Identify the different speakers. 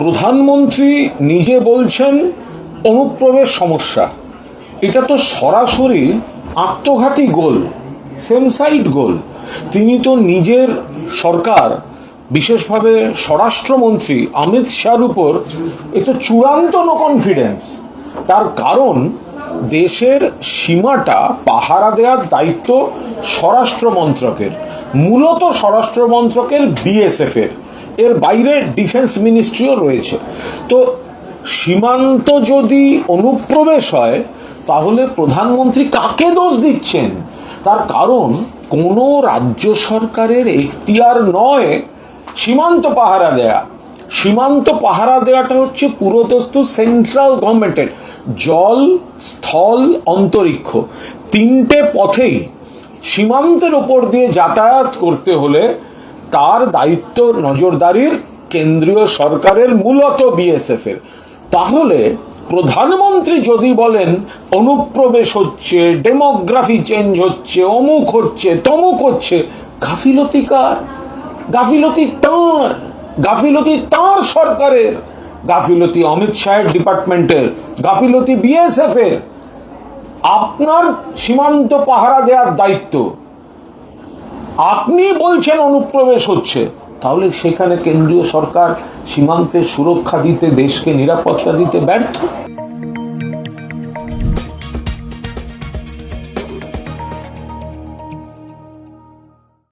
Speaker 1: প্রধানমন্ত্রী নিজে বলছেন অনুপ্রবেশ সমস্যা, এটা তো সরাসরি আত্মঘাতী গোল, সেম সাইড গোল। তিনি তো নিজের সরকার, বিশেষভাবে স্বরাষ্ট্রমন্ত্রী অমিত শাহর উপর এ তো চূড়ান্ত নো কনফিডেন্স। তার কারণ দেশের সীমাটা পাহারা দেওয়ার দায়িত্ব স্বরাষ্ট্র মন্ত্রকের, মূলত স্বরাষ্ট্র মন্ত্রকের বিএসএফ এর বাইরে ডিফেন্স মিনিস্ট্রিও রয়েছে। তো সীমান্ত যদি অনুপ্রবেশ হয় তাহলে প্রধানমন্ত্রী কাকে দোষ দিচ্ছেন? তার কারণ কোনো রাজ্য সরকারের এখতিয়ার নয় সীমান্ত পাহারা দেয়া। সীমান্ত পাহারা দেওয়াটা হচ্ছে পুরোদস্তু সেন্ট্রাল গভর্নমেন্টের। জল, স্থল, অন্তরিক্ষ তিনটে পথেই সীমান্তের ওপর দিয়ে যাতায়াত করতে হলে তার দায়িত্ব নজরদারির কেন্দ্রীয় সরকারের, মূলত বিএসএফ এর। তাহলে প্রধানমন্ত্রী যদি বলেন অনুপ্রবেশ হচ্ছে, ডেমোগ্রাফি চেঞ্জ হচ্ছে, অমুক হচ্ছে, তমুক হচ্ছে, গাফিলতি কার? গাফিলতি তাঁর, গাফিলতি তাঁর সরকারের, গাফিলতি অমিত শাহের ডিপার্টমেন্টের, গাফিলতি বিএসএফ এর। আপনার সীমান্ত পাহারা দেওয়ার দায়িত্ব, আপনি বলছেন অনুপ্রবেশ হচ্ছে, তাহলে সেখানে কেন্দ্রীয় সরকার সীমান্তের সুরক্ষা দিতে, দেশকে নিরাপত্তা দিতে ব্যর্থ।